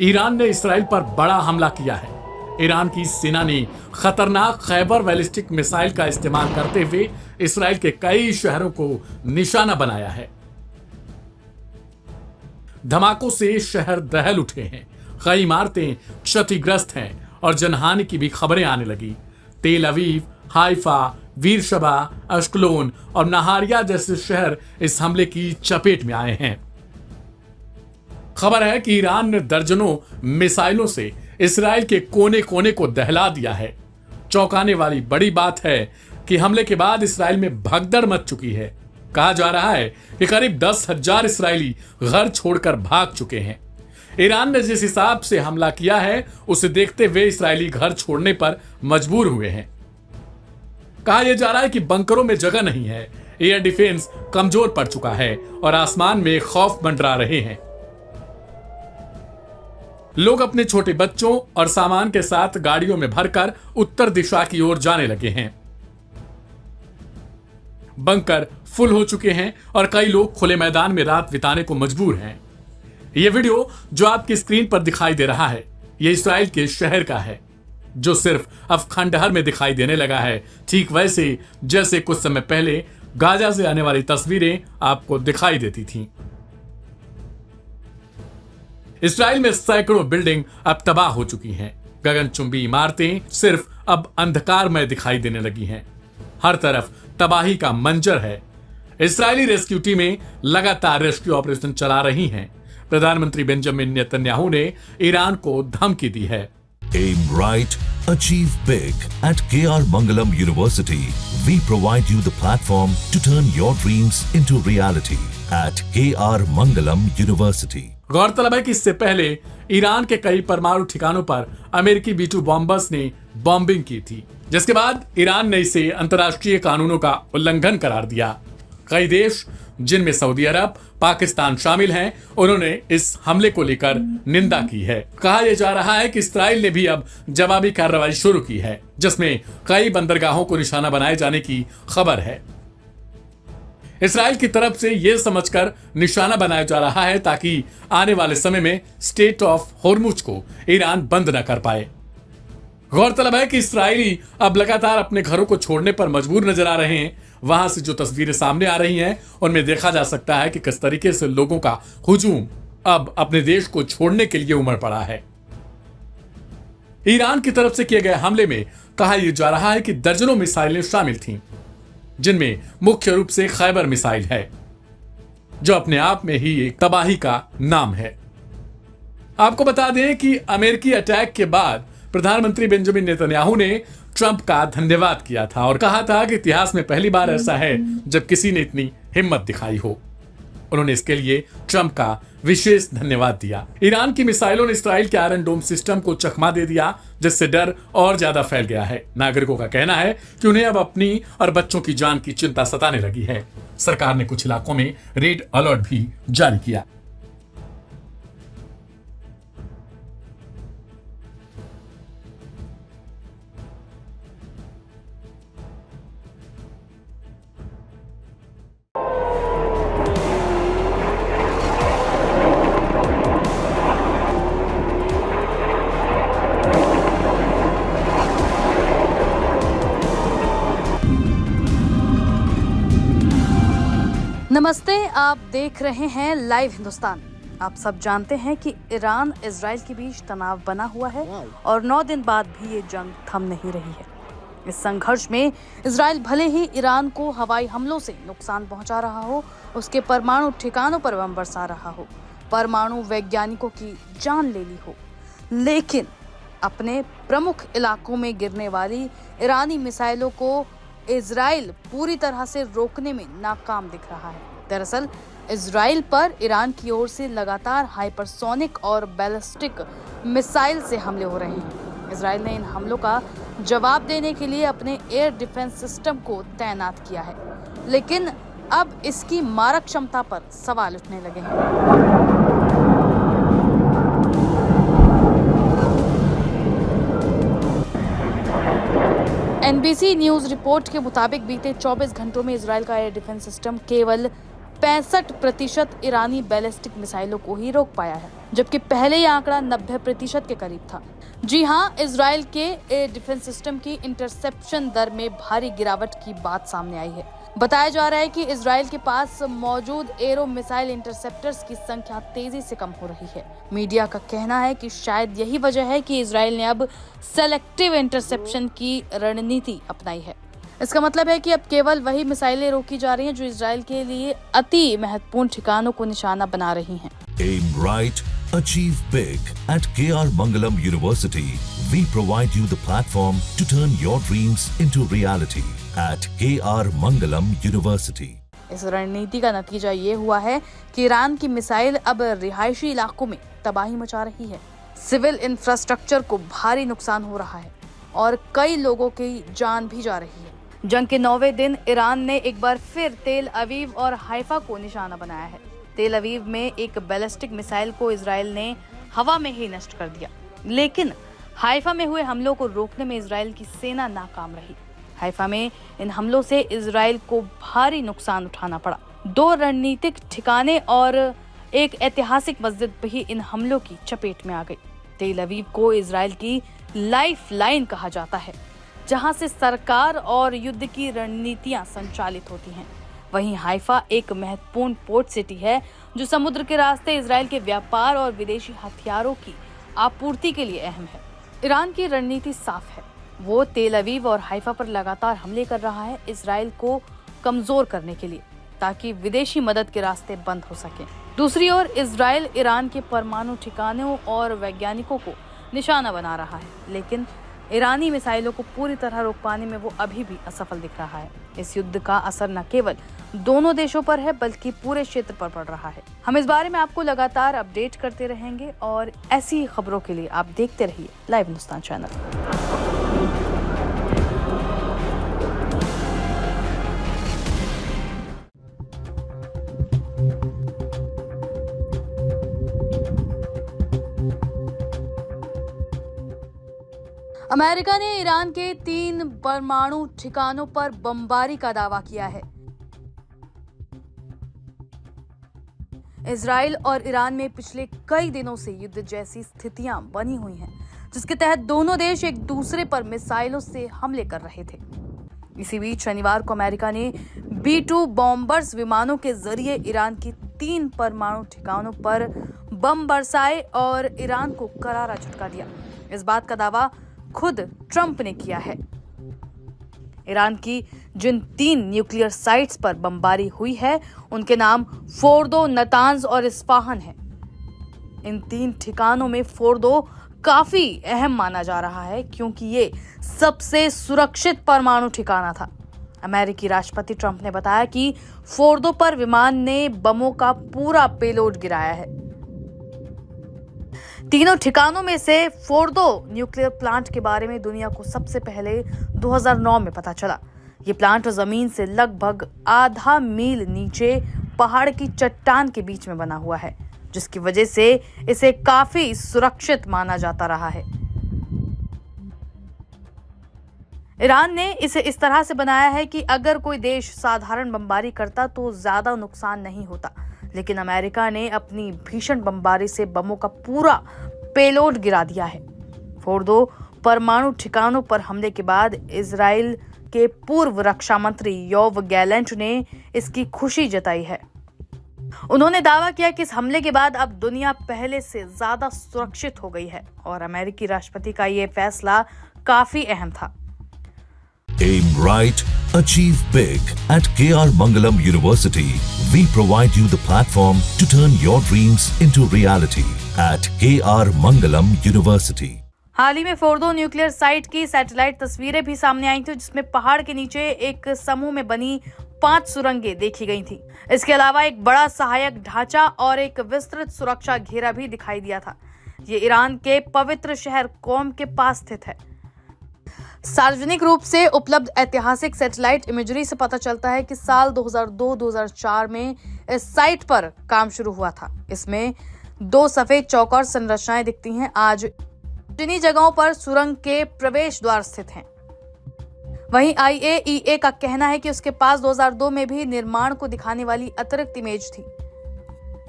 Iran ने Israel पर बड़ा हमला किया है। ईरान की सेना ने खतरनाक खैबर बैलिस्टिक मिसाइल का इस्तेमाल करते हुए इसराइल के कई शहरों को निशाना बनाया है। धमाकों से शहर दहल उठे हैं, कई इमारतें क्षतिग्रस्त हैं और जनहानि की भी खबरें आने लगी। तेल अवीव, हाइफा, वीरशबा, अश्कलोन और नहारिया जैसे शहर इस हमले की चपेट में आए हैं। खबर है कि ईरान ने दर्जनों मिसाइलों से इसराइल के कोने कोने को दहला दिया है। चौंकाने वाली बड़ी बात है कि हमले के बाद इसराइल में भगदड़ मच चुकी है। कहा जा रहा है कि करीब 10,000 इसराइली घर छोड़कर भाग चुके हैं। ईरान ने जिस हिसाब से हमला किया है उसे देखते हुए इसराइली घर छोड़ने पर मजबूर हुए हैं। कहा यह जा रहा है कि बंकरों में जगह नहीं है, एयर डिफेंस कमजोर पड़ चुका है और आसमान में खौफ मंडरा रहे हैं। लोग अपने छोटे बच्चों और सामान के साथ गाड़ियों में भरकर उत्तर दिशा की ओर जाने लगे हैं। बंकर फुल हो चुके हैं और कई लोग खुले मैदान में रात बिताने को मजबूर हैं। यह वीडियो जो आपकी स्क्रीन पर दिखाई दे रहा है, यह इसराइल के शहर का है, जो सिर्फ अब खंडहर में दिखाई देने लगा है, ठीक वैसे जैसे कुछ समय पहले गाजा से आने वाली तस्वीरें आपको दिखाई देती थीं। इसराइल में सैकड़ों बिल्डिंग अब तबाह हो चुकी हैं। गगनचुंबी इमारतें सिर्फ अब अंधकारमय दिखाई देने लगी हैं। हर तरफ तबाही का मंजर है। इस्राएली रेस्क्यू टीमें लगातार रेस्क्यू ऑपरेशन चला रही हैं। प्रधानमंत्री बेंजामिन नेतन्याहू ने ईरान को धमकी दी है। Aim right, achieve big. At KR Mangalam University, we provide you the platform to turn your dreams into reality. At KR Mangalam University. गौरतलब है कि इससे पहले ईरान के कई परमाणु ठिकानों पर अमेरिकी B-2 बॉम्बर्स ने बॉम्बिंग की थी, जिसके बाद ईरान ने इसे अंतर्राष्ट्रीय कानूनों का उल्लंघन करार दिया। कई देश, जिनमें सऊदी अरब, पाकिस्तान शामिल हैं, उन्होंने इस हमले को लेकर निंदा की है। कहा यह जा रहा है कि इसराइल ने भी अब जवाबी कार्रवाई शुरू की है, जिसमें कई बंदरगाहों को निशाना बनाए जाने की खबर है। इसराइल की तरफ से यह समझकर निशाना बनाया जा रहा है ताकि आने वाले समय में स्टेट ऑफ होर्मुज को ईरान बंद न कर पाए। गौरतलब है कि इसराइली अब लगातार अपने घरों को छोड़ने पर मजबूर नजर आ रहे हैं। वहां से जो तस्वीरें सामने आ रही हैं, उनमें देखा जा सकता है कि किस तरीके से लोगों का हुजूम अब अपने देश को छोड़ने के लिए उमड़ पड़ा है। ईरान की तरफ से किए गए हमले में कहा यह जा रहा है कि दर्जनों मिसाइलें शामिल थीं, जिनमें मुख्य रूप से खैबर मिसाइल है, जो अपने आप में ही एक तबाही का नाम है। आपको बता दें कि अमेरिकी अटैक के बाद प्रधानमंत्री बेंजामिन नेतन्याहू ने ट्रंप का धन्यवाद किया था और कहा था कि इतिहास में पहली बार ऐसा है जब किसी ने इतनी हिम्मत दिखाई हो। उन्होंने इसके लिए ट्रंप का विशेष धन्यवाद दिया। ईरान की मिसाइलों ने इसराइल के आयरन डोम सिस्टम को चकमा दे दिया, जिससे डर और ज्यादा फैल गया है। नागरिकों का कहना है कि उन्हें अब अपनी और बच्चों की जान की चिंता सताने लगी है। सरकार ने कुछ इलाकों में रेड अलर्ट भी जारी किया। नमस्ते, आप देख रहे हैं लाइव हिंदुस्तान। आप सब जानते हैं कि ईरान इजराइल के बीच तनाव बना हुआ है और 9 दिन बाद भी ये जंग थम नहीं रही है। इस संघर्ष में इजराइल भले ही ईरान को हवाई हमलों से नुकसान पहुंचा रहा हो, उसके परमाणु ठिकानों पर बम बरसा रहा हो, परमाणु वैज्ञानिकों की जान ले ली हो, लेकिन अपने प्रमुख इलाकों में गिरने वाली ईरानी मिसाइलों को इजराइल पूरी तरह से रोकने में नाकाम दिख रहा है। दरअसल इजराइल पर ईरान की ओर से लगातार हाइपरसोनिक और बैलिस्टिक मिसाइल से हमले हो रहे हैं। इजराइल ने इन हमलों का जवाब देने के लिए अपने एयर डिफेंस सिस्टम को तैनात किया है, लेकिन अब इसकी मारक क्षमता पर सवाल उठने लगे हैं। NBC न्यूज रिपोर्ट के मुताबिक बीते 24 घंटों में इजराइल का एयर डिफेंस सिस्टम केवल 65% ईरानी बैलिस्टिक मिसाइलों को ही रोक पाया है, जबकि पहले यह आंकड़ा 90% के करीब था। जी हां, इजराइल के एयर डिफेंस सिस्टम की इंटरसेप्शन दर में भारी गिरावट की बात सामने आई है। बताया जा रहा है कि इजराइल के पास मौजूद एरो मिसाइल इंटरसेप्टर्स की संख्या तेजी से कम हो रही है। मीडिया का कहना है कि शायद यही वजह है कि इजराइल ने अब सेलेक्टिव इंटरसेप्शन की रणनीति अपनाई है। इसका मतलब है कि अब केवल वही मिसाइलें रोकी जा रही हैं जो इजराइल के लिए अति महत्वपूर्ण ठिकानों को निशाना बना रही हैं। Aim right, achieve big. At KR Mangalam University, we provide you the platform to turn your dreams into reality. At KR Mangalam University. इस रणनीति का नतीजा ये हुआ है कि ईरान की मिसाइल अब रिहायशी इलाकों में तबाही मचा रही है। सिविल इंफ्रास्ट्रक्चर को भारी नुकसान हो रहा है और कई लोगों की जान भी जा रही है। जंग के 9वें दिन ईरान ने एक बार फिर तेल अवीव और हाइफा को निशाना बनाया है। तेल अवीव में एक बैलिस्टिक मिसाइल को इजराइल ने हवा में ही नष्ट कर दिया, लेकिन हाइफा में हुए हमलों को रोकने में इजराइल की सेना नाकाम रही। हाइफा में इन हमलों से इजराइल को भारी नुकसान उठाना पड़ा। 2 रणनीतिक ठिकाने और एक ऐतिहासिक मस्जिद भी इन हमलों की चपेट में आ गई। तेल अवीव को इजराइल की लाइफ लाइन कहा जाता है, जहां से सरकार और युद्ध की रणनीतियां संचालित होती हैं। वहीं हाइफा एक महत्वपूर्ण पोर्ट सिटी है जो समुद्र के रास्ते इजराइल के व्यापार और विदेशी हथियारों की आपूर्ति के लिए अहम है। ईरान की रणनीति साफ है, वो तेल अवीव और हाइफा पर लगातार हमले कर रहा है इजराइल को कमजोर करने के लिए, ताकि विदेशी मदद के रास्ते बंद हो सके। दूसरी ओर इजराइल ईरान के परमाणु ठिकानों और वैज्ञानिकों को निशाना बना रहा है, लेकिन ईरानी मिसाइलों को पूरी तरह रोक पाने में वो अभी भी असफल दिख रहा है। इस युद्ध का असर न केवल दोनों देशों पर है बल्कि पूरे क्षेत्र पर पड़ रहा है। हम इस बारे में आपको लगातार अपडेट करते रहेंगे और ऐसी खबरों के लिए आप देखते रहिए लाइव हिंदुस्तान चैनल। अमेरिका ने ईरान के 3 परमाणु ठिकानों पर बमबारी का दावा किया है। इजराइल और ईरान में पिछले कई दिनों से युद्ध जैसी स्थितियां बनी हुई हैं, जिसके तहत दोनों देश एक दूसरे पर मिसाइलों से हमले कर रहे थे। इसी बीच शनिवार को अमेरिका ने B-2 बॉम्बर्स विमानों के जरिए ईरान की 3 परमाणु ठिकानों पर बम बरसाए और ईरान को करारा झटका दिया। इस बात का दावा खुद ट्रंप ने किया है। ईरान की जिन 3 न्यूक्लियर साइट्स पर बमबारी हुई है उनके नाम फोर्दो, नतांज और इस्फाहान है। इन 3 ठिकानों में फोर्दो काफी अहम माना जा रहा है क्योंकि ये सबसे सुरक्षित परमाणु ठिकाना था। अमेरिकी राष्ट्रपति ट्रंप ने बताया कि फोर्दो पर विमान ने बमों का पूरा पेलोड गिराया है। तीनों ठिकानों में से फोर्दो न्यूक्लियर प्लांट के बारे में दुनिया को सबसे पहले 2009 में पता चला। ये प्लांट जमीन से लगभग आधा मील नीचे पहाड़ की चट्टान के बीच में बना हुआ है, जिसकी वजह से इसे काफी सुरक्षित माना जाता रहा है। ईरान ने इसे इस तरह से बनाया है कि अगर कोई देश साधारण बमबारी करता तो ज्यादा नुकसान नहीं होता, लेकिन अमेरिका ने अपनी भीषण बमबारी से बमों का पूरा पेलोड गिरा दिया है। फोर्दो परमाणु ठिकानों पर हमले के बाद इजराइल के पूर्व रक्षा मंत्री योव गैलेंट ने इसकी खुशी जताई है। उन्होंने दावा किया कि इस हमले के बाद अब दुनिया पहले से ज्यादा सुरक्षित हो गई है और अमेरिकी राष्ट्रपति का ये फैसला काफी अहम था। Aim right, achieve big. At KR Mangalam University, we provide you the platform to turn your dreams into reality. At KR Mangalam University. हाल ही में फोर्दो न्यूक्लियर साइट की सैटेलाइट तस्वीरें भी सामने आई थी, जिसमें पहाड़ के नीचे एक समूह में बनी 5 सुरंगें देखी गई थी। इसके अलावा एक बड़ा सहायक ढांचा और एक विस्तृत सुरक्षा घेरा भी दिखाई दिया था। ये ईरान के पवित्र शहर कोम के पास स्थित है। सार्वजनिक रूप से उपलब्ध ऐतिहासिक सैटेलाइट इमेजरी से पता चलता है कि साल 2002-2004 में इस साइट पर काम शुरू हुआ था। इसमें 2 सफेद चौकोर संरचनाएं दिखती हैं। आज जिन्हीं जगहों पर सुरंग के प्रवेश द्वार स्थित हैं। वहीं IAEA का कहना है कि उसके पास 2002 में भी निर्माण को दिखाने वाली अतिरिक्त इमेज थी।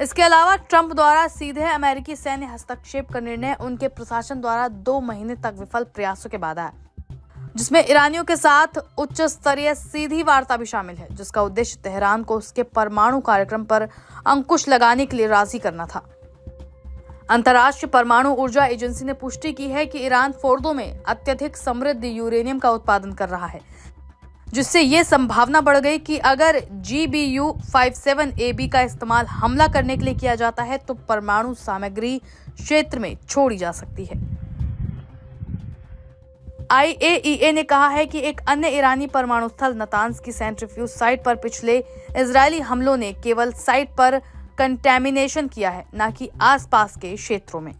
इसके अलावा ट्रंप द्वारा सीधे अमेरिकी सैन्य हस्तक्षेप का निर्णय उनके प्रशासन द्वारा 2 महीने तक विफल प्रयासों के बाद आया, जिसमें ईरानियों के साथ उच्च स्तरीय सीधी वार्ता भी शामिल है, जिसका उद्देश्य तेहरान को उसके परमाणु कार्यक्रम पर अंकुश लगाने के लिए राजी करना था। अंतर्राष्ट्रीय परमाणु ऊर्जा एजेंसी ने पुष्टि की है कि ईरान फोर्दो में अत्यधिक समृद्ध यूरेनियम का उत्पादन कर रहा है, जिससे ये संभावना बढ़ गई कि अगर GBU-57AB का इस्तेमाल हमला करने के लिए किया जाता है तो परमाणु सामग्री क्षेत्र में छोड़ी जा सकती है। IAEA ने कहा है कि एक अन्य ईरानी परमाणु स्थल नतांज की सेंट्रीफ्यूज साइट पर पिछले इजरायली हमलों ने केवल साइट पर कंटैमिनेशन किया है, न कि आसपास के क्षेत्रों में।